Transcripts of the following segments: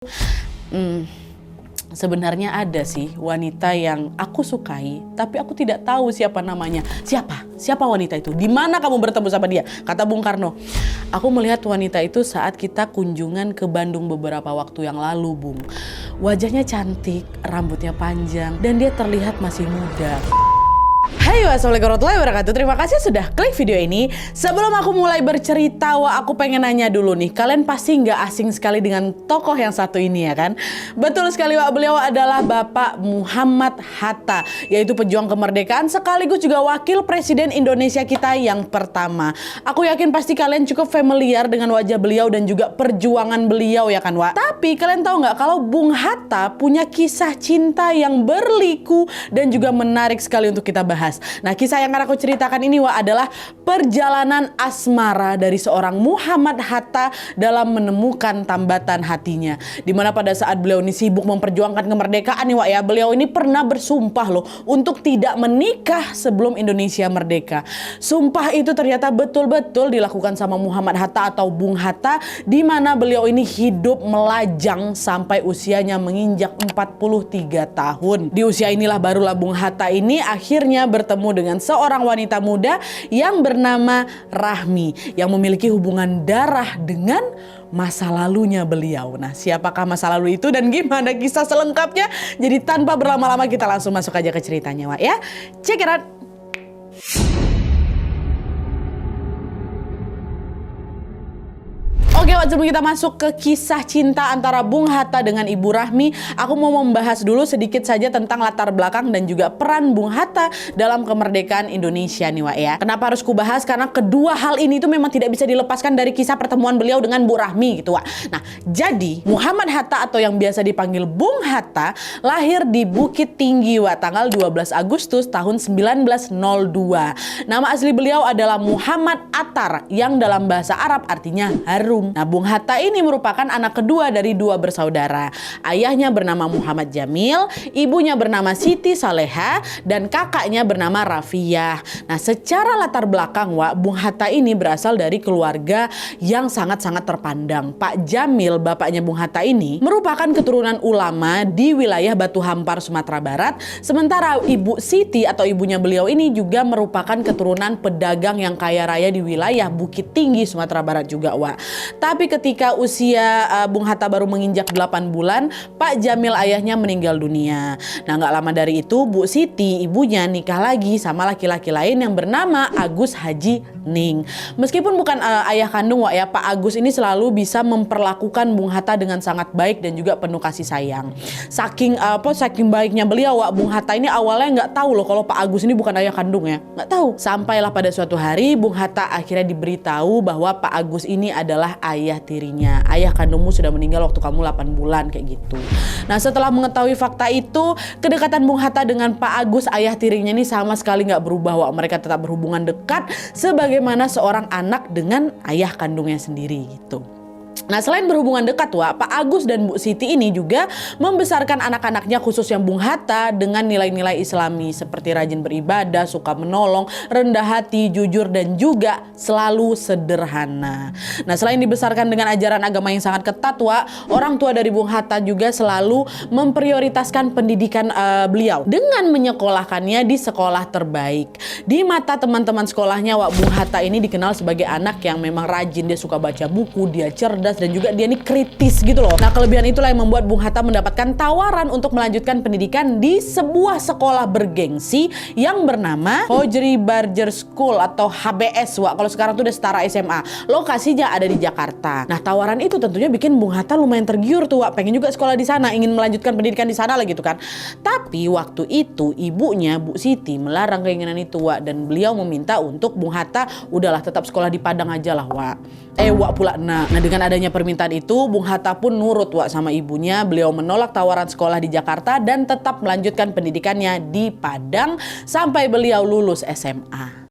Hmm, Sebenarnya ada sih wanita yang aku sukai, tapi aku tidak tahu siapa namanya. Siapa wanita itu? Di mana kamu bertemu sama dia? Kata Bung Karno. Aku melihat wanita itu saat kita kunjungan ke Bandung beberapa waktu yang lalu, Bung. Wajahnya cantik, rambutnya panjang, dan dia terlihat masih muda. Hai, wassalamualaikum warahmatullahi wabarakatuh. Terima kasih sudah klik video ini. Sebelum aku mulai bercerita, aku pengen nanya dulu nih. Kalian pasti nggak asing sekali dengan tokoh yang satu ini ya kan? Betul sekali, beliau adalah Bapak Muhammad Hatta, yaitu pejuang kemerdekaan sekaligus juga wakil presiden Indonesia kita yang pertama. Aku yakin pasti kalian cukup familiar dengan wajah beliau dan juga perjuangan beliau ya kan, Wak? Tapi kalian tahu nggak kalau Bung Hatta punya kisah cinta yang berliku dan juga menarik sekali untuk kita bahas. Nah, kisah yang akan aku ceritakan ini adalah perjalanan asmara dari seorang Muhammad Hatta dalam menemukan tambatan hatinya. Dimana pada saat beliau ini sibuk memperjuangkan kemerdekaan nih, ya, beliau ini pernah bersumpah loh untuk tidak menikah sebelum Indonesia merdeka. Sumpah itu ternyata betul-betul dilakukan sama Muhammad Hatta atau Bung Hatta, di mana beliau ini hidup melajang sampai usianya menginjak 43 tahun. Di usia inilah barulah Bung Hatta ini akhirnya bertemu dengan seorang wanita muda yang bernama Rahmi, yang memiliki hubungan darah dengan masa lalunya beliau. Nah, siapakah masa lalu itu dan gimana kisah selengkapnya? Jadi tanpa berlama-lama kita langsung masuk aja ke ceritanya, Wak, ya. Check it out. Oke, sebelum kita masuk ke kisah cinta antara Bung Hatta dengan Ibu Rahmi, aku mau membahas dulu sedikit saja tentang latar belakang dan juga peran Bung Hatta dalam kemerdekaan Indonesia nih, Wak, ya. Kenapa harus kubahas? Karena kedua hal ini tuh memang tidak bisa dilepaskan dari kisah pertemuan beliau dengan Bu Rahmi gitu, Wak. Nah, jadi Muhammad Hatta atau yang biasa dipanggil Bung Hatta lahir di Bukit Tinggi, Wak, tanggal 12 Agustus tahun 1902. Nama asli beliau adalah Muhammad Attar yang dalam bahasa Arab artinya harum. Nah, Bung Hatta ini merupakan anak kedua dari dua bersaudara. Ayahnya bernama Muhammad Jamil, ibunya bernama Siti Saleha, dan kakaknya bernama Rafiyah. Nah, secara latar belakang, Wak, Bung Hatta ini berasal dari keluarga yang sangat-sangat terpandang. Pak Jamil, bapaknya Bung Hatta ini, merupakan keturunan ulama di wilayah Batu Hampar, Sumatera Barat. Sementara Ibu Siti atau ibunya beliau ini juga merupakan keturunan pedagang yang kaya raya di wilayah Bukit Tinggi, Sumatera Barat juga, Wak. Tapi ketika usia Bung Hatta baru menginjak 8 bulan, Pak Jamil ayahnya meninggal dunia. Nah, gak lama dari itu Bu Siti, ibunya, nikah lagi sama laki-laki lain yang bernama Agus Haji Ning. Meskipun bukan ayah kandung, Wak, ya, Pak Agus ini selalu bisa memperlakukan Bung Hatta dengan sangat baik dan juga penuh kasih sayang. Saking baiknya beliau, Wak, Bung Hatta ini awalnya nggak tahu loh kalau Pak Agus ini bukan ayah kandungnya, nggak tahu. Sampailah pada suatu hari Bung Hatta akhirnya diberitahu bahwa Pak Agus ini adalah ayah tirinya. Ayah kandungmu sudah meninggal waktu kamu 8 bulan kayak gitu. Nah, setelah mengetahui fakta itu, kedekatan Bung Hatta dengan Pak Agus ayah tirinya ini sama sekali nggak berubah, Wak. Mereka tetap berhubungan dekat sebagaimana seorang anak dengan ayah kandungnya sendiri gitu. Nah, selain berhubungan dekat, Wak, Pak Agus dan Bu Siti ini juga membesarkan anak-anaknya khususnya Bung Hatta dengan nilai-nilai Islami seperti rajin beribadah, suka menolong, rendah hati, jujur, dan juga selalu sederhana. Nah, selain dibesarkan dengan ajaran agama yang sangat ketat, Wak, orang tua dari Bung Hatta juga selalu memprioritaskan pendidikan beliau dengan menyekolahkannya di sekolah terbaik. Di mata teman-teman sekolahnya, Wak, Bung Hatta ini dikenal sebagai anak yang memang rajin, dia suka baca buku, dia cerdas, dan juga dia ini kritis gitu loh. Nah, kelebihan itulah yang membuat Bung Hatta mendapatkan tawaran untuk melanjutkan pendidikan di sebuah sekolah bergengsi yang bernama Hojri Barger School atau HBS, Wak. Kalau sekarang tuh udah setara SMA. Lokasinya ada di Jakarta. Nah, tawaran itu tentunya bikin Bung Hatta lumayan tergiur tuh, Wak. Pengen juga sekolah di sana, ingin melanjutkan pendidikan di sana lah gitu kan. Tapi waktu itu ibunya Bu Siti melarang keinginan itu, Wak, dan beliau meminta untuk Bung Hatta udahlah tetap sekolah di Padang aja lah, Wak. Wak pula. Nah, dengan adanya permintaan itu, Bung Hatta pun nurut, Wak, sama ibunya. Beliau menolak tawaran sekolah di Jakarta dan tetap melanjutkan pendidikannya di Padang sampai beliau lulus SMA.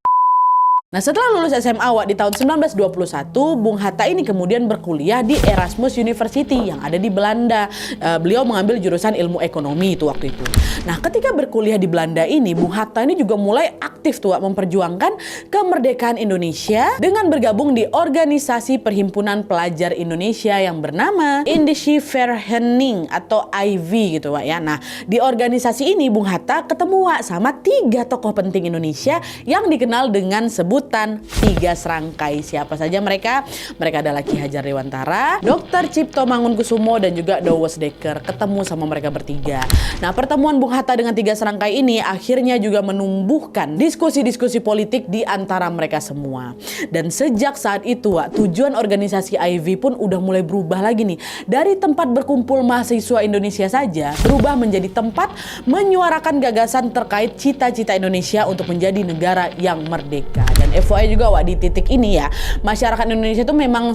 Nah, setelah lulus SMA di tahun 1921, Bung Hatta ini kemudian berkuliah di Erasmus University yang ada di Belanda. Beliau mengambil jurusan ilmu ekonomi itu waktu itu. Nah, ketika berkuliah di Belanda ini, Bung Hatta ini juga mulai aktif tuh memperjuangkan kemerdekaan Indonesia dengan bergabung di organisasi Perhimpunan Pelajar Indonesia yang bernama Indische Vereniging atau IV gitu Wak ya. Nah, di organisasi ini Bung Hatta ketemu Wak sama 3 tokoh penting Indonesia yang dikenal dengan sebutan 3 serangkai. Siapa saja mereka? Mereka adalah Ki Hajar Dewantara, Dr. Cipto Mangunkusumo, dan juga Douwes Dekker. Ketemu sama mereka bertiga. Nah, pertemuan Bung Hatta dengan 3 serangkai ini akhirnya juga menumbuhkan diskusi-diskusi politik di antara mereka semua. Dan sejak saat itu, tujuan organisasi IV pun udah mulai berubah lagi nih. Dari tempat berkumpul mahasiswa Indonesia saja, berubah menjadi tempat menyuarakan gagasan terkait cita-cita Indonesia untuk menjadi negara yang merdeka. Dan FYI juga di titik ini ya, masyarakat Indonesia itu memang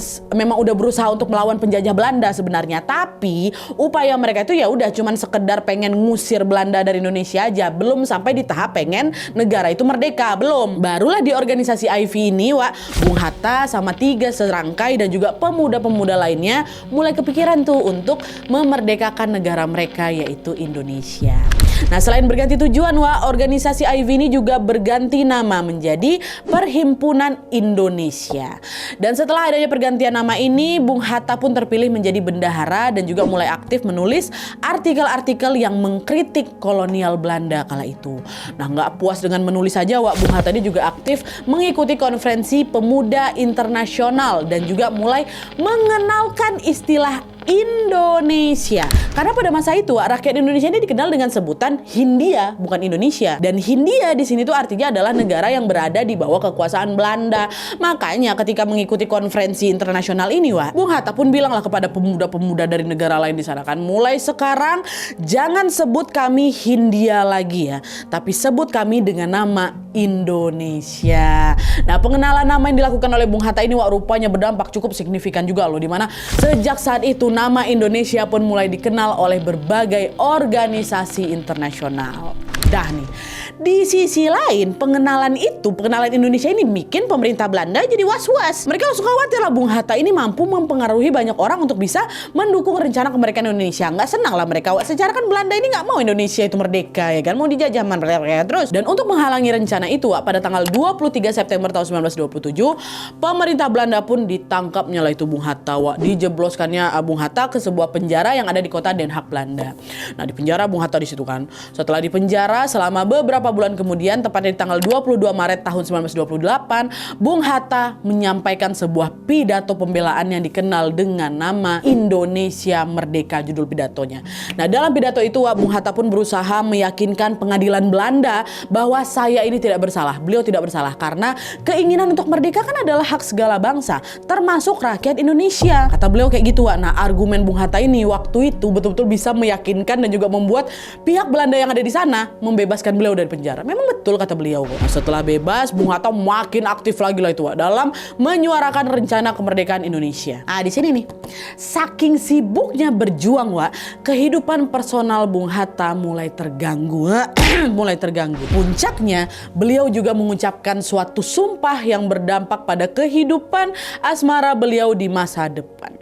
udah berusaha untuk melawan penjajah Belanda sebenarnya, tapi upaya mereka itu ya udah cuman sekedar pengen ngusir Belanda dari Indonesia aja, belum sampai di tahap pengen negara itu merdeka, belum. Barulah di organisasi IV ini Bung Hatta sama 3 serangkai dan juga pemuda-pemuda lainnya mulai kepikiran tuh untuk memerdekakan negara mereka, yaitu Indonesia. Nah, selain berganti tujuan, organisasi IV ini juga berganti nama menjadi Perhimpunan Indonesia. Dan setelah adanya pergantian nama ini, Bung Hatta pun terpilih menjadi bendahara dan juga mulai aktif menulis artikel-artikel yang mengkritik kolonial Belanda kala itu. Nah, nggak puas dengan menulis saja, Bung Hatta ini juga aktif mengikuti konferensi pemuda internasional dan juga mulai mengenalkan istilah Indonesia. Karena pada masa itu rakyat Indonesia ini dikenal dengan sebutan Hindia, bukan Indonesia. Dan Hindia di sini tuh artinya adalah negara yang berada di bawah kekuasaan Belanda. Makanya ketika mengikuti konferensi internasional ini, Bung Hatta pun bilanglah kepada pemuda-pemuda dari negara lain di sana kan, mulai sekarang jangan sebut kami Hindia lagi ya, tapi sebut kami dengan nama Indonesia. Nah, pengenalan nama yang dilakukan oleh Bung Hatta ini rupanya berdampak cukup signifikan juga loh, dimana sejak saat itu nama Indonesia pun mulai dikenal oleh berbagai organisasi internasional. Dah nih, di sisi lain pengenalan Indonesia ini bikin pemerintah Belanda jadi was-was. Mereka langsung khawatir lah Bung Hatta ini mampu mempengaruhi banyak orang untuk bisa mendukung rencana kemerdekaan Indonesia. Nggak senang lah mereka. Secara kan Belanda ini nggak mau Indonesia itu merdeka ya kan, mau dijajah mereka terus. Dan untuk menghalangi rencana itu pada tanggal 23 September tahun 1927, pemerintah Belanda pun ditangkapnya lah itu Bung Hatta. Dijebloskannya Bung Hatta ke sebuah penjara yang ada di kota Den Haag, Belanda. Nah, di penjara Bung Hatta di situ kan. Setelah di penjara selama beberapa bulan kemudian, tepatnya di tanggal 22 Maret tahun 1928, Bung Hatta menyampaikan sebuah pidato pembelaan yang dikenal dengan nama Indonesia Merdeka, judul pidatonya. Nah, dalam pidato itu Bung Hatta pun berusaha meyakinkan pengadilan Belanda bahwa saya ini tidak bersalah. Beliau tidak bersalah karena keinginan untuk merdeka kan adalah hak segala bangsa, termasuk rakyat Indonesia. Kata beliau kayak gitu. Nah, argumen Bung Hatta ini waktu itu betul-betul bisa meyakinkan dan juga membuat pihak Belanda yang ada di sana membebaskan beliau dari penjara. Memang betul kata beliau. Nah, setelah bebas, Bung Hatta makin aktif lagi lah itu dalam menyuarakan rencana kemerdekaan Indonesia. Di sini nih, saking sibuknya berjuang kehidupan personal Bung Hatta mulai terganggu. Mulai terganggu. Puncaknya, beliau juga mengucapkan suatu sumpah yang berdampak pada kehidupan asmara beliau di masa depan.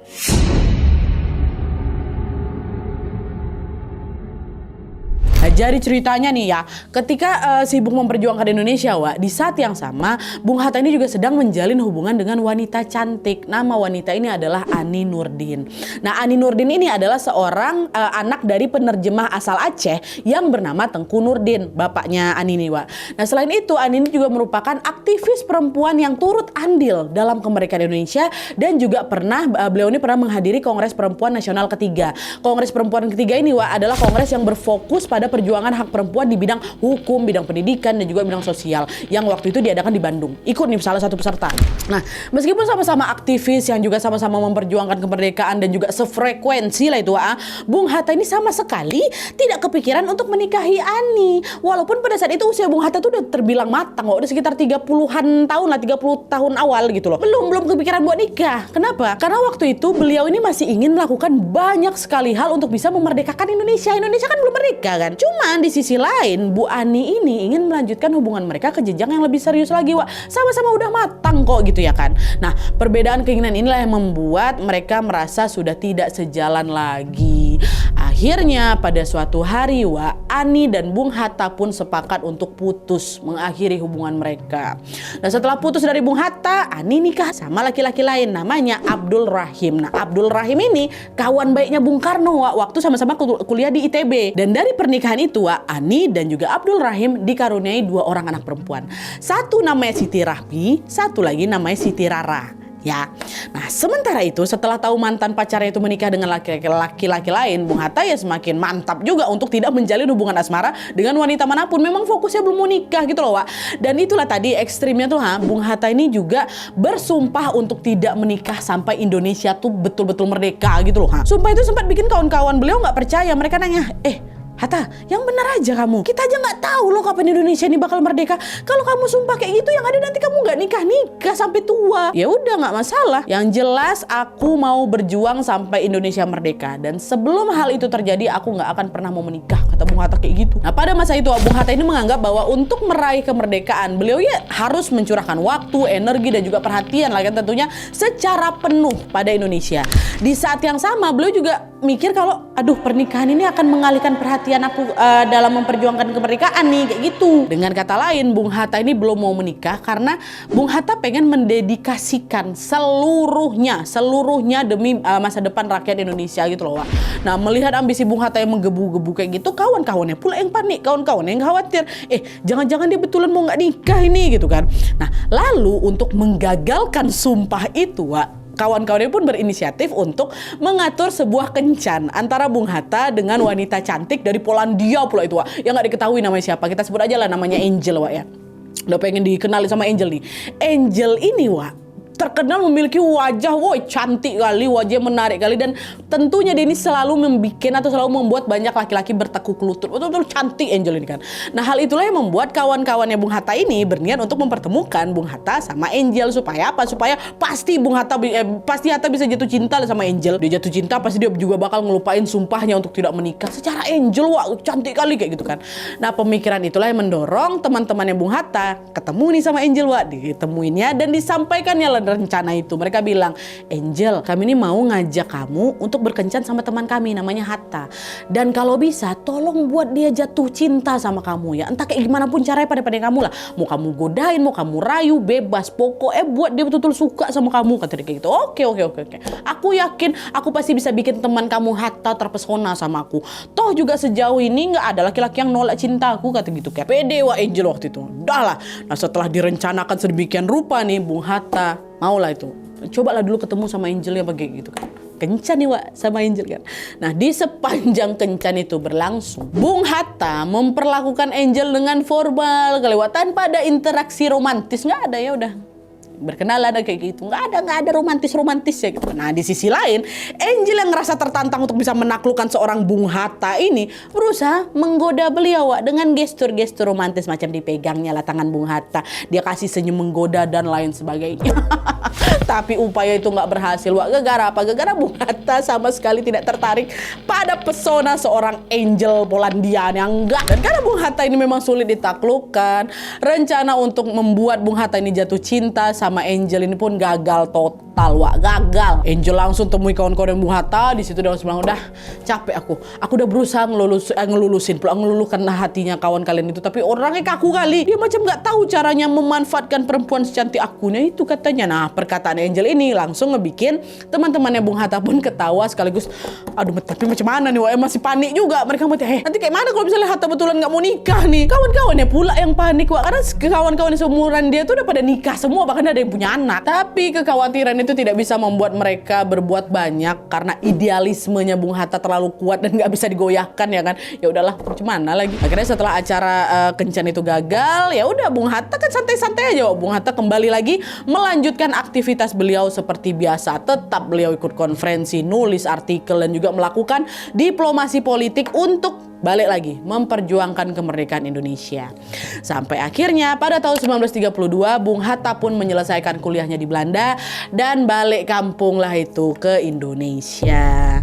Jadi ceritanya nih ya, ketika sibuk memperjuangkan Indonesia di saat yang sama Bung Hatta ini juga sedang menjalin hubungan dengan wanita cantik. Nama wanita ini adalah Ani Nurdin. Nah, Ani Nurdin ini adalah seorang anak dari penerjemah asal Aceh yang bernama Tengku Nurdin, bapaknya Ani ini Nah, selain itu Ani ini juga merupakan aktivis perempuan yang turut andil dalam kemerdekaan Indonesia dan juga beliau ini pernah menghadiri Kongres Perempuan Nasional ketiga. Kongres Perempuan ketiga ini adalah kongres yang berfokus pada perjuangan hak perempuan di bidang hukum, bidang pendidikan, dan juga bidang sosial yang waktu itu diadakan di Bandung. Ikut nih salah satu peserta. Nah, meskipun sama-sama aktivis yang juga sama-sama memperjuangkan kemerdekaan dan juga sefrekuensi lah itu, Bung Hatta ini sama sekali tidak kepikiran untuk menikahi Ani. Walaupun pada saat itu usia Bung Hatta tuh udah terbilang matang, udah sekitar 30-an tahun lah, 30 tahun awal gitu loh. Belum kepikiran buat nikah. Kenapa? Karena waktu itu beliau ini masih ingin melakukan banyak sekali hal untuk bisa memerdekakan Indonesia. Indonesia kan belum merdeka kan. Cuma di sisi lain Bu Ani ini ingin melanjutkan hubungan mereka ke jenjang yang lebih serius lagi, Wak. Sama-sama udah matang kok gitu ya kan. Nah, perbedaan keinginan inilah yang membuat mereka merasa sudah tidak sejalan lagi. Akhirnya pada suatu hari, Wak, Ani dan Bung Hatta pun sepakat untuk putus, mengakhiri hubungan mereka. Nah, setelah putus dari Bung Hatta, Ani nikah sama laki-laki lain namanya Abdul Rahim. Nah, Abdul Rahim ini kawan baiknya Bung Karno, Wak, waktu sama-sama kuliah di ITB. Dan dari pernikahan itu, Wak, Ani dan juga Abdul Rahim dikaruniai 2 orang anak perempuan. Satu namanya Siti Rahmi, satu lagi namanya Siti Rara. Ya, nah sementara itu setelah tahu mantan pacarnya itu menikah dengan laki-laki lain, Bung Hatta ya semakin mantap juga untuk tidak menjalin hubungan asmara dengan wanita manapun. Memang fokusnya belum mau nikah gitu loh, Wak. Dan itulah tadi ekstrimnya tuh, Bung Hatta ini juga bersumpah untuk tidak menikah sampai Indonesia tuh betul-betul merdeka gitu loh. Sumpah itu sempat bikin kawan-kawan beliau nggak percaya. Mereka nanya, Hatta, yang benar aja kamu. Kita aja nggak tahu loh kapan Indonesia ini bakal merdeka. Kalau kamu sumpah kayak gitu, yang ada nanti kamu nggak nikah sampai tua. Ya udah nggak masalah. Yang jelas aku mau berjuang sampai Indonesia merdeka. Dan sebelum hal itu terjadi, aku nggak akan pernah mau menikah, kata Bung Hatta kayak gitu. Nah, pada masa itu Bung Hatta ini menganggap bahwa untuk meraih kemerdekaan, beliau ya harus mencurahkan waktu, energi dan juga perhatian lah kan tentunya secara penuh pada Indonesia. Di saat yang sama, beliau juga mikir kalau pernikahan ini akan mengalihkan perhatian aku dalam memperjuangkan kemerdekaan nih, kayak gitu. Dengan kata lain, Bung Hatta ini belum mau menikah karena Bung Hatta pengen mendedikasikan seluruhnya demi masa depan rakyat Indonesia gitu loh, Wak. Nah, melihat ambisi Bung Hatta yang menggebu-gebu kayak gitu, kawan-kawannya pula yang panik, kawan-kawannya yang khawatir, jangan-jangan dia betulan mau nggak nikah ini gitu kan. Nah, lalu untuk menggagalkan sumpah itu, Wak, kawan-kawannya pun berinisiatif untuk mengatur sebuah kencan antara Bung Hatta dengan wanita cantik dari Polandia pula itu, Wak. Yang nggak diketahui namanya siapa. Kita sebut aja lah namanya Angel, Wak ya. Udah pengen dikenali sama Angel nih. Angel ini, Wak, terkenal memiliki wajah cantik kali, wajah menarik kali, dan tentunya dia ini selalu membuat banyak laki-laki bertekuk lutut. Betul-betul cantik Angel ini kan. Nah, hal itulah yang membuat kawan-kawannya Bung Hatta ini berniat untuk mempertemukan Bung Hatta sama Angel supaya apa? Supaya pasti Hatta bisa jatuh cinta sama Angel. Dia jatuh cinta pasti dia juga bakal ngelupain sumpahnya untuk tidak menikah secara Angel, wah cantik kali kayak gitu kan. Nah, pemikiran itulah yang mendorong teman-temannya Bung Hatta ketemu nih sama Angel, wah, ditemuinnya dan disampaikannya lah rencana itu. Mereka bilang, Angel, kami ini mau ngajak kamu untuk berkencan sama teman kami namanya Hatta. Dan kalau bisa, tolong buat dia jatuh cinta sama kamu ya. Entah kayak gimana pun caranya pada kamu lah. Mau kamu godain, mau kamu rayu, bebas. Pokoknya buat dia betul-betul suka sama kamu. Kata dia kayak gitu. Oke. Aku yakin aku pasti bisa bikin teman kamu Hatta terpesona sama aku. Toh juga sejauh ini nggak ada laki-laki yang nolak cinta aku, kata gitu. Kayak pede wah Angel waktu itu. Udah lah. Nah, setelah direncanakan sedemikian rupa nih, Bung Hatta maulah itu. Cobalah dulu ketemu sama Angelnya begitu gitu kan. Kencan nih, Wak, sama Angel kan. Nah, di sepanjang kencan itu berlangsung, Bung Hatta memperlakukan Angel dengan formal kali, Wak, tanpa ada interaksi romantis. Nggak ada, ya udah berkenalan kayak gitu, nggak ada romantis ya gitu. Nah, di sisi lain, Angel yang ngerasa tertantang untuk bisa menaklukkan seorang Bung Hatta ini berusaha menggoda beliau, Wak, dengan gestur-gestur romantis, macam dipegangnya lah tangan Bung Hatta, dia kasih senyum menggoda dan lain sebagainya. Tapi upaya itu nggak berhasil, Wak. Gara-gara Bung Hatta sama sekali tidak tertarik pada pesona seorang Angel Polandia yang enggak. Dan karena Bung Hatta ini memang sulit ditaklukkan, rencana untuk membuat Bung Hatta ini jatuh cinta sama Angel ini pun gagal total, Wak. Gagal. Angel langsung temui kawan-kawan Bung Hatta. Di situ dia langsung bilang, udah capek aku udah berusaha ngeluluhkan hatinya kawan kalian itu, tapi orangnya kaku kali. Dia macam nggak tahu caranya memanfaatkan perempuan secantik aku. Nah, itu katanya. Nah, perkataan Angel ini langsung ngebikin teman-temannya Bung Hatta pun ketawa sekaligus, aduh, tapi macam mana nih, Wak? Masih panik juga. Mereka mau nanti kayak mana kalau misalnya Hatta betulan nggak mau nikah nih? Kawan-kawannya pula yang panik, Wak, karena kawan-kawan seumuran dia tuh udah pada nikah semua, bahkan ada yang punya anak. Tapi kekhawatiran itu tidak bisa membuat mereka berbuat banyak karena idealismenya Bung Hatta terlalu kuat dan nggak bisa digoyahkan, ya kan. Ya udahlah, macam mana lagi. Akhirnya setelah acara kencan itu gagal, ya udah Bung Hatta kan santai-santai aja, Wak. Bung Hatta kembali lagi melanjutkan aktivitas beliau seperti biasa. Tetap beliau ikut konferensi, nulis artikel, dan juga melakukan diplomasi politik untuk balik lagi memperjuangkan kemerdekaan Indonesia. Sampai akhirnya pada tahun 1932 Bung Hatta pun menyelesaikan kuliahnya di Belanda dan balik kampung lah itu ke Indonesia.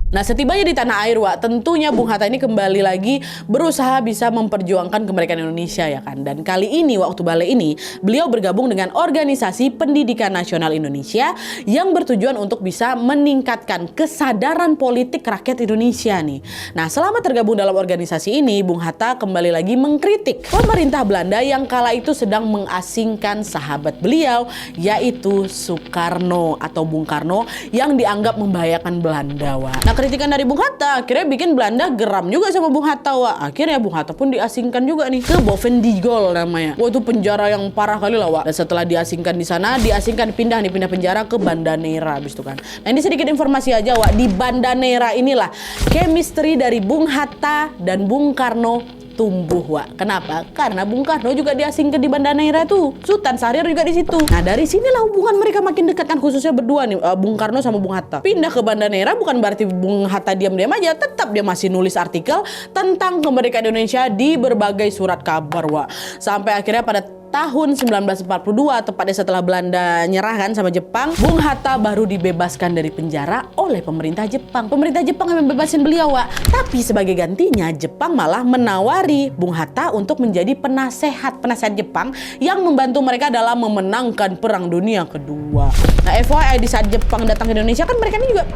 Nah, setibanya di tanah air, Wak, tentunya Bung Hatta ini kembali lagi berusaha bisa memperjuangkan kemerdekaan Indonesia ya kan. Dan kali ini waktu balik ini beliau bergabung dengan Organisasi Pendidikan Nasional Indonesia yang bertujuan untuk bisa meningkatkan kesadaran politik rakyat Indonesia nih. Nah, selama tergabung dalam organisasi ini, Bung Hatta kembali lagi mengkritik pemerintah Belanda yang kala itu sedang mengasingkan sahabat beliau, yaitu Soekarno atau Bung Karno yang dianggap membahayakan Belanda, Wak. Nah, kritikan dari Bung Hatta akhirnya bikin Belanda geram juga sama Bung Hatta, Wak. Akhirnya Bung Hatta pun diasingkan juga nih ke Bovendigol namanya. Wah, itu penjara yang parah kali lah, Wak. Dan setelah diasingkan di sana, pindah penjara ke Banda Neira habis itu kan. Nah, ini sedikit informasi aja, Wak. Di Banda Neira inilah chemistry dari Bung Hatta dan Bung Karno tumbuh, Wak. Kenapa? Karena Bung Karno juga diasingkan di Banda Neira tuh. Sultan Syahrir juga di situ. Nah, dari sinilah hubungan mereka makin dekat kan, khususnya berdua nih, Bung Karno sama Bung Hatta. Pindah ke Banda Neira bukan berarti Bung Hatta diam-diam aja, tetap dia masih nulis artikel tentang kemerdekaan Indonesia di berbagai surat kabar, Wak. Sampai akhirnya pada tahun 1942, tepatnya setelah Belanda nyerah kan sama Jepang, Bung Hatta baru dibebaskan dari penjara oleh pemerintah Jepang. Pemerintah Jepang yang membebasin beliau, Wak. Tapi sebagai gantinya, Jepang malah menawari Bung Hatta untuk menjadi penasehat Jepang yang membantu mereka dalam memenangkan Perang Dunia Kedua. Nah, FYI, di saat Jepang datang ke Indonesia kan mereka ini juga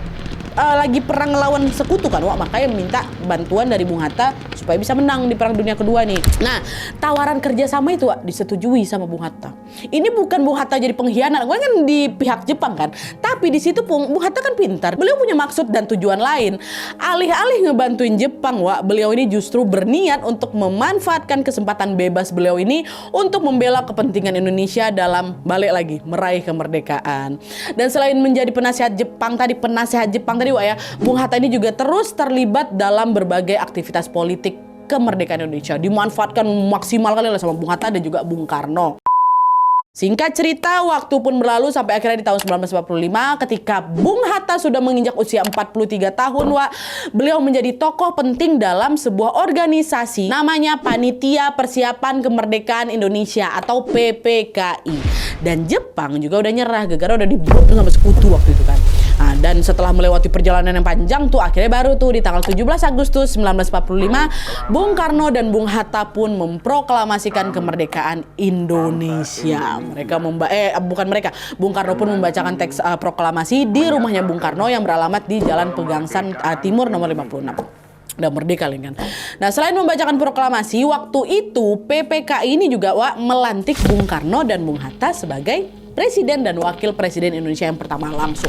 lagi perang ngelawan sekutu kan, Wak. Makanya minta bantuan dari Bung Hatta supaya bisa menang di Perang Dunia Kedua nih. Nah, tawaran kerjasama itu, Wak, disetujui sama Bung Hatta. Ini bukan Bung Hatta jadi pengkhianat, gue kan di pihak Jepang kan. Tapi di situ Bung Hatta kan pintar. Beliau punya maksud dan tujuan lain. Alih-alih ngebantuin Jepang, Wak, beliau ini justru berniat untuk memanfaatkan kesempatan bebas beliau ini untuk membela kepentingan Indonesia dalam balik lagi meraih kemerdekaan. Dan selain menjadi penasehat Jepang tadi, Wak, ya, Bung Hatta ini juga terus terlibat dalam berbagai aktivitas politik kemerdekaan Indonesia. Dimanfaatkan maksimal kali lah sama Bung Hatta dan juga Bung Karno. Singkat cerita, waktu pun berlalu sampai akhirnya di tahun 1945 ketika Bung Hatta sudah menginjak usia 43 tahun, Wak, beliau menjadi tokoh penting dalam sebuah organisasi namanya Panitia Persiapan Kemerdekaan Indonesia atau PPKI. Dan Jepang juga udah nyerah, gara-gara udah dibunuh sama sekutu waktu itu kan. Nah, dan setelah melewati perjalanan yang panjang tuh akhirnya baru tuh di tanggal 17 Agustus 1945 Bung Karno dan Bung Hatta pun memproklamasikan kemerdekaan Indonesia. Bung Karno pun membacakan teks proklamasi di rumahnya Bung Karno yang beralamat di Jalan Pegangsan Timur nomor 56. Udah merdeka kan. Nah, selain membacakan proklamasi, waktu itu PPKI ini juga, Wak, melantik Bung Karno dan Bung Hatta sebagai Presiden dan Wakil Presiden Indonesia yang pertama langsung.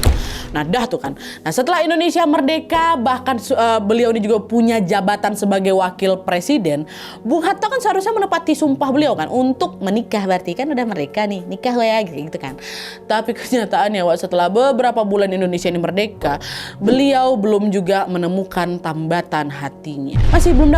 Nah, dah tuh kan. Nah, setelah Indonesia merdeka, bahkan beliau ini juga punya jabatan sebagai Wakil Presiden. Bung Hatta kan seharusnya menepati sumpah beliau kan untuk menikah, berarti kan udah mereka nih, nikah ya gitu kan. Tapi kenyataannya, Wak, setelah beberapa bulan Indonesia ini merdeka, beliau belum juga menemukan tambatan hatinya. Masih belum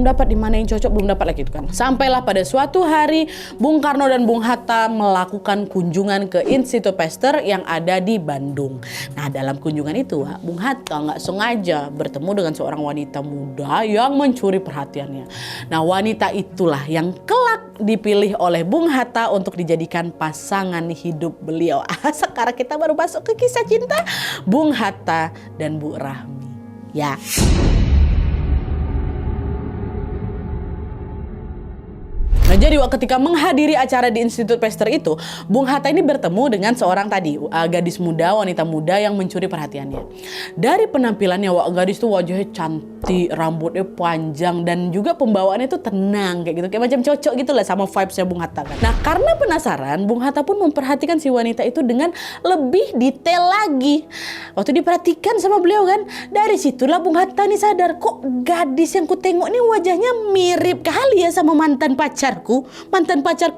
dapat di mana yang cocok, belum dapat lagi itu kan. Sampailah pada suatu hari Bung Karno dan Bung Hatta melakukan kunjungan ke Institut Pasteur yang ada di Bandung. Nah, dalam kunjungan itu, Bung Hatta nggak sengaja bertemu dengan seorang wanita muda yang mencuri perhatiannya. Nah, wanita itulah yang kelak dipilih oleh Bung Hatta untuk dijadikan pasangan hidup beliau. Sekarang kita baru masuk ke kisah cinta Bung Hatta dan Bu Rahmi. Ya. Nah, jadi ketika menghadiri acara di Institut Pasteur itu, Bung Hatta ini bertemu dengan seorang tadi, gadis muda, wanita muda yang mencuri perhatiannya. Dari penampilannya, gadis itu wajahnya cantik, rambutnya panjang, dan juga pembawaannya itu tenang, kayak gitu. Kayak macam cocok gitu lah sama vibes-nya Bung Hatta kan. Nah, karena penasaran, Bung Hatta pun memperhatikan si wanita itu dengan lebih detail lagi. Waktu diperhatikan sama beliau kan, dari situlah Bung Hatta nih sadar, kok gadis yang ku tengok ini wajahnya mirip kali ya sama mantan pacarku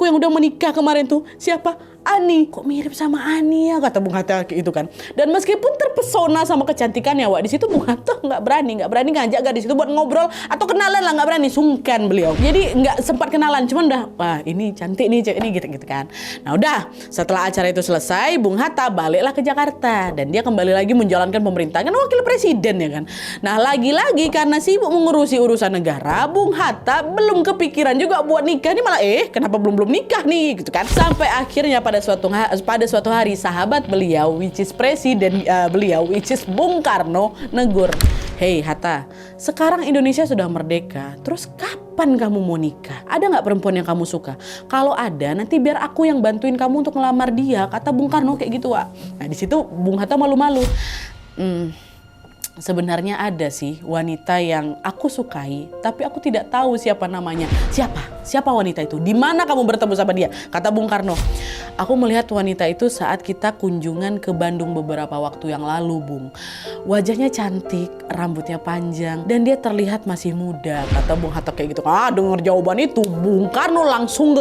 yang udah menikah kemarin tuh. Siapa? Ani. Kok mirip sama Ani ya, kata Bung Hatta itu kan. Dan meskipun terpesona sama kecantikannya, Wak, di situ Bung Hatta nggak berani ngajak gadis itu buat ngobrol atau kenalan lah, nggak berani, sungkan beliau. Jadi nggak sempat kenalan, cuman udah, wah ini cantik nih cewek ini gitu kan. Nah, udah setelah acara itu selesai, Bung Hatta baliklah ke Jakarta dan dia kembali lagi menjalankan pemerintahan wakil presiden ya kan. Nah, lagi-lagi karena sibuk mengurusi urusan negara, Bung Hatta belum kepikiran juga buat nikah nih, malah kenapa belum nikah nih gitu kan. Sampai akhirnya pada pada suatu hari sahabat beliau, which is presiden beliau, which is Bung Karno, negur, "Hei Hatta, sekarang Indonesia sudah merdeka, terus kapan kamu mau nikah? Ada nggak perempuan yang kamu suka? Kalau ada, nanti biar aku yang bantuin kamu untuk ngelamar dia," kata Bung Karno kayak gitu, Wak. Nah di situ Bung Hatta malu-malu. Sebenarnya ada sih wanita yang aku sukai, tapi aku tidak tahu siapa namanya. Siapa wanita itu? Di mana kamu bertemu sama dia? Kata Bung Karno. Aku melihat wanita itu saat kita kunjungan ke Bandung beberapa waktu yang lalu, Bung. Wajahnya cantik, rambutnya panjang, dan dia terlihat masih muda. Kata Bung Hatta kayak gitu. Dengar jawaban itu, Bung Karno langsung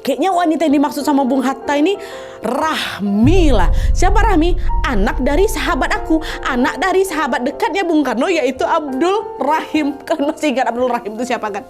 kayaknya wanita yang dimaksud sama Bung Hatta ini Rahmi lah. Siapa Rahmi? Anak dari sahabat aku, anak dari sahabat dekatnya Bung Karno, yaitu Abdul Rahim. Kan masih ingat Abdul Rahim itu siapa kan?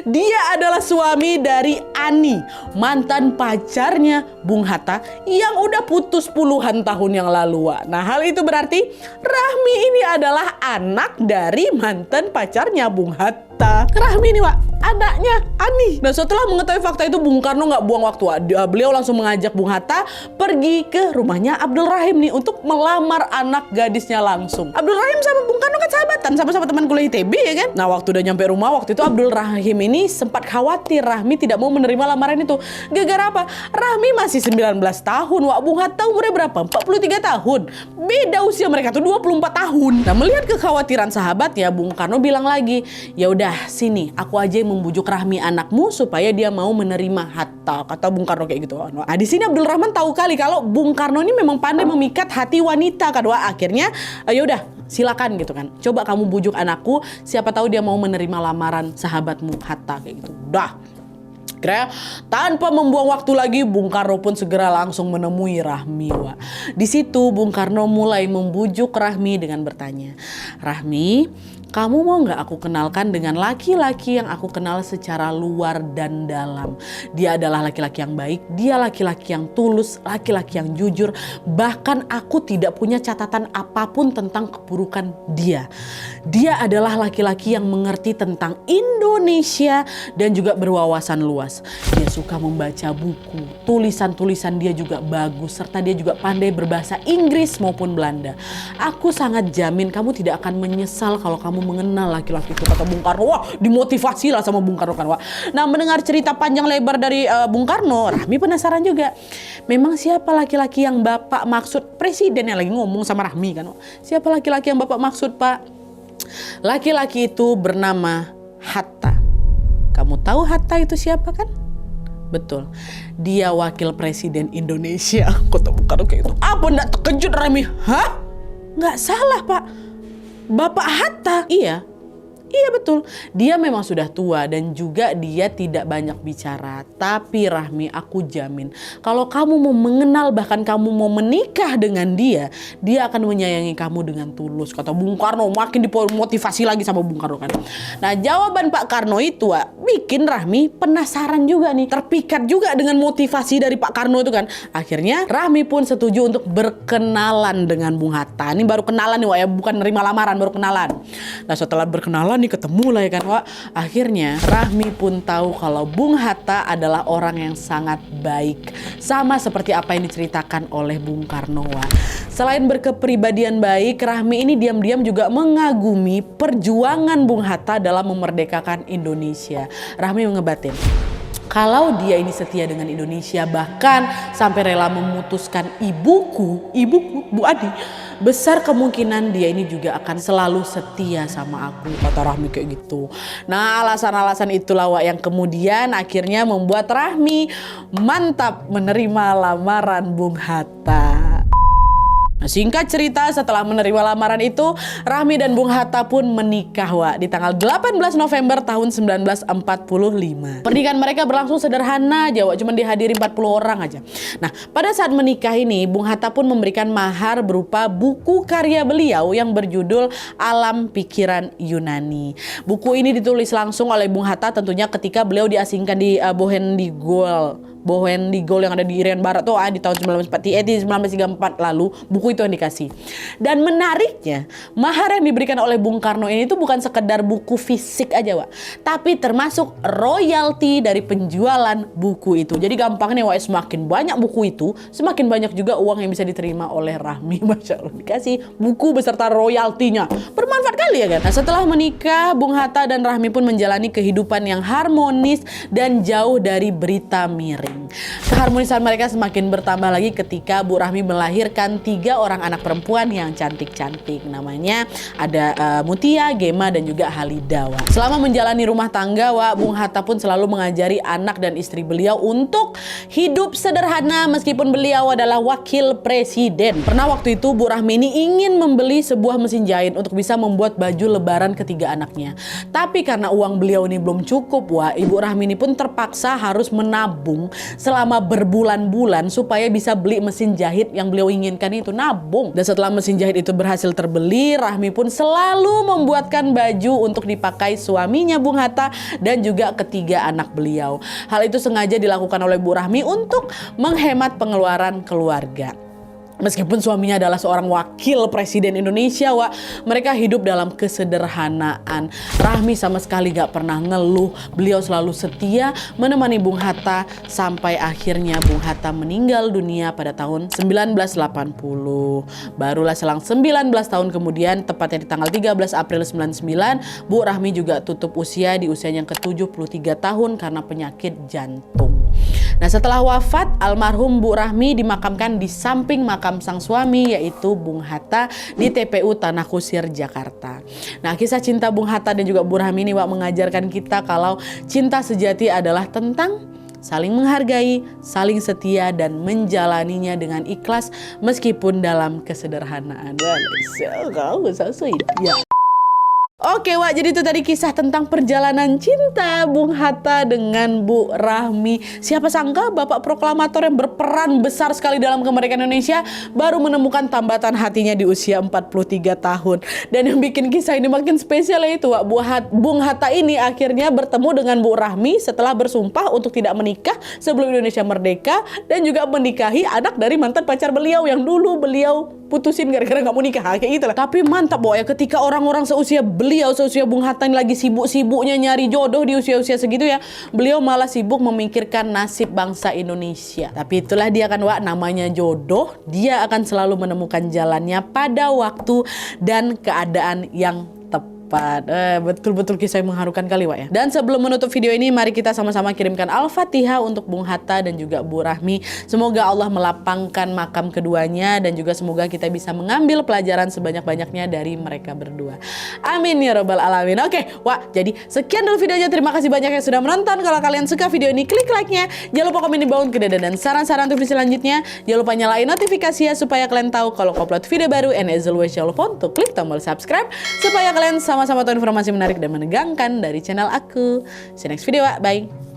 Dia adalah suami dari Ani, mantan pacarnya Bung Hatta yang udah putus puluhan tahun yang lalu, Wak. Nah hal itu berarti Rahmi ini adalah anak dari mantan pacarnya Bung Hatta. Rahmi ini, Wak, anaknya Ani. Nah setelah mengetahui fakta itu, Bung Karno nggak buang waktu, Wak. Beliau langsung mengajak Bung Hatta pergi ke rumahnya Abdul Rahim nih untuk melamar anak gadisnya langsung. Abdul Rahim sama Bung Karno kan sahabatan, sama-sama teman kuliah ITB ya kan. Nah waktu udah nyampe rumah, waktu itu Abdul Rahim ini sempat khawatir Rahmi tidak mau menerima lamaran itu. Gara-gara apa? Rahmi masih 19 tahun, Wak. Bung Hatta umurnya berapa? 43 tahun. Beda usia mereka tuh 24 tahun. Nah melihat kekhawatiran sahabatnya, Bung Karno bilang lagi, "Ya udah sini, aku aja yang membujuk Rahmi anakmu supaya dia mau menerima Hatta," kata Bung Karno kayak gitu. Nah di sini Abdul Rahman tahu kali kalau Bung Karno ini memang pandai memikat hati wanita kan. Wah, akhirnya ya udah silakan gitu kan. Coba kamu bujuk anakku, siapa tahu dia mau menerima lamaran sahabatmu Hatta kayak gitu. Dah. Kira tanpa membuang waktu lagi, Bung Karno pun segera langsung menemui Rahmi, Wak. Di situ Bung Karno mulai membujuk Rahmi dengan bertanya, "Rahmi, kamu mau nggak aku kenalkan dengan laki-laki yang aku kenal secara luar dan dalam? Dia adalah laki-laki yang baik, dia laki-laki yang tulus, laki-laki yang jujur. Bahkan aku tidak punya catatan apapun tentang keburukan dia. Dia adalah laki-laki yang mengerti tentang Indonesia dan juga berwawasan luas. Dia suka membaca buku, tulisan-tulisan dia juga bagus, serta dia juga pandai berbahasa Inggris maupun Belanda. Aku sangat jamin kamu tidak akan menyesal kalau kamu mengenal laki-laki itu," kata Bung Karno. Wah, dimotivasi lah sama Bung Karno kan, Wak. Nah mendengar cerita panjang lebar dari Bung Karno, Rahmi penasaran juga. Memang siapa laki-laki yang Bapak maksud? Presiden yang lagi ngomong sama Rahmi kan, Wak. Siapa laki-laki yang Bapak maksud, Pak? Laki-laki itu bernama Hatta. Kamu tahu Hatta itu siapa kan? Betul, dia wakil presiden Indonesia. Kata Bung Karno kayak gitu. Apa nggak terkejut Rahmi? Hah? Nggak salah, Pak. Bapak Hatta? Iya betul, dia memang sudah tua dan juga dia tidak banyak bicara. Tapi Rahmi, aku jamin kalau kamu mau mengenal, bahkan kamu mau menikah dengan dia, dia akan menyayangi kamu dengan tulus, kata Bung Karno. Makin dimotivasi lagi sama Bung Karno kan. Nah jawaban Pak Karno itu, Wak, bikin Rahmi penasaran juga nih, terpikat juga dengan motivasi dari Pak Karno itu kan. Akhirnya Rahmi pun setuju untuk berkenalan dengan Bung Hatta. Ini baru kenalan nih, Wak, ya, bukan nerima lamaran, baru kenalan. Nah setelah berkenalan ketemu lah ya kan, Wak. Akhirnya Rahmi pun tahu kalau Bung Hatta adalah orang yang sangat baik, sama seperti apa yang diceritakan oleh Bung Karno, Wak. Selain berkepribadian baik, Rahmi ini diam-diam juga mengagumi perjuangan Bung Hatta dalam memerdekakan Indonesia. Rahmi mengebatin kalau dia ini setia dengan Indonesia, bahkan sampai rela memutuskan ibuku Bu Adi, besar kemungkinan dia ini juga akan selalu setia sama aku, kata Rahmi kayak gitu. Nah alasan-alasan itulah, Wak, yang kemudian akhirnya membuat Rahmi mantap menerima lamaran Bung Hatta. Nah, singkat cerita, setelah menerima lamaran itu, Rahmi dan Bung Hatta pun menikah, Wak, di tanggal 18 November tahun 1945. Pernikahan mereka berlangsung sederhana aja, Wak, cuma dihadiri 40 orang aja. Nah, pada saat menikah ini, Bung Hatta pun memberikan mahar berupa buku karya beliau yang berjudul Alam Pikiran Yunani. Buku ini ditulis langsung oleh Bung Hatta tentunya ketika beliau diasingkan di Bohendigul Bohendigol yang ada di Irian Barat tuh di tahun 1934 lalu, buku itu yang dikasih. Dan menariknya, mahar yang diberikan oleh Bung Karno ini tuh bukan sekedar buku fisik aja, Wak, tapi termasuk royalti dari penjualan buku itu. Jadi gampangnya, Wak, semakin banyak buku itu, semakin banyak juga uang yang bisa diterima oleh Rahmi. Masya Allah, dikasih buku beserta royaltinya. Bermanfaat kali ya kan? Nah, setelah menikah, Bung Hatta dan Rahmi pun menjalani kehidupan yang harmonis dan jauh dari berita miring. Keharmonisan mereka semakin bertambah lagi ketika Bu Rahmi melahirkan 3 orang anak perempuan yang cantik-cantik. Namanya ada Mutia, Gema, dan juga Halida, Wak. Selama menjalani rumah tangga, Wak, Bung Hatta pun selalu mengajari anak dan istri beliau untuk hidup sederhana meskipun beliau adalah wakil presiden. Pernah waktu itu Bu Rahmi ini ingin membeli sebuah mesin jahit untuk bisa membuat baju lebaran ketiga anaknya. Tapi karena uang beliau ini belum cukup, Wak, Ibu Rahmi ini pun terpaksa harus menabung selama berbulan-bulan supaya bisa beli mesin jahit yang beliau inginkan itu, nabung. Dan setelah mesin jahit itu berhasil terbeli, Rahmi pun selalu membuatkan baju untuk dipakai suaminya Bung Hatta dan juga ketiga anak beliau. Hal itu sengaja dilakukan oleh Bu Rahmi untuk menghemat pengeluaran keluarga. Meskipun suaminya adalah seorang wakil presiden Indonesia, Wak, mereka hidup dalam kesederhanaan. Rahmi sama sekali gak pernah ngeluh. Beliau selalu setia menemani Bung Hatta sampai akhirnya Bung Hatta meninggal dunia pada tahun 1980. Barulah selang 19 tahun kemudian, tepatnya di tanggal 13 April 99, Bu Rahmi juga tutup usia di usianya yang ke-73 tahun karena penyakit jantung. Nah, setelah wafat, almarhum Bu Rahmi dimakamkan di samping makam sang suami, yaitu Bung Hatta, di TPU Tanah Kusir, Jakarta. Nah, kisah cinta Bung Hatta dan juga Bu Rahmi ini, Wak, mengajarkan kita kalau cinta sejati adalah tentang saling menghargai, saling setia, dan menjalaninya dengan ikhlas meskipun dalam kesederhanaan. Oke, Wak, jadi itu tadi kisah tentang perjalanan cinta Bung Hatta dengan Bu Rahmi. Siapa sangka Bapak Proklamator yang berperan besar sekali dalam kemerdekaan Indonesia baru menemukan tambatan hatinya di usia 43 tahun. Dan yang bikin kisah ini makin spesial itu, Wak, Bung Hatta ini akhirnya bertemu dengan Bu Rahmi setelah bersumpah untuk tidak menikah sebelum Indonesia merdeka dan juga menikahi anak dari mantan pacar beliau yang dulu beliau putusin gara-gara nggak mau nikah, kayak gitu lah. Tapi mantap, Boy, ya, ketika orang-orang seusia seusia Bung Hatta ini lagi sibuk-sibuknya nyari jodoh di usia-usia segitu ya, beliau malah sibuk memikirkan nasib bangsa Indonesia. Tapi itulah dia kan, Wak, namanya jodoh, dia akan selalu menemukan jalannya pada waktu dan keadaan yang tepat. Betul-betul kisah yang mengharukan kali, Wak, ya. Dan sebelum menutup video ini, mari kita sama-sama kirimkan Al-Fatihah untuk Bung Hatta dan juga Bu Rahmi. Semoga Allah melapangkan makam keduanya dan juga semoga kita bisa mengambil pelajaran sebanyak-banyaknya dari mereka berdua. Amin ya robbal alamin. Oke, Wak, jadi sekian dulu videonya. Terima kasih banyak yang sudah menonton. Kalau kalian suka video ini, klik like-nya. Jangan lupa komen di bawah dan saran-saran untuk video selanjutnya. Jangan lupa nyalain notifikasinya supaya kalian tahu kalau upload video baru. And as always, jangan lupa untuk klik tombol subscribe supaya kalian sama-sama tahu informasi menarik dan menegangkan dari channel aku. See you next video, Wak. Bye.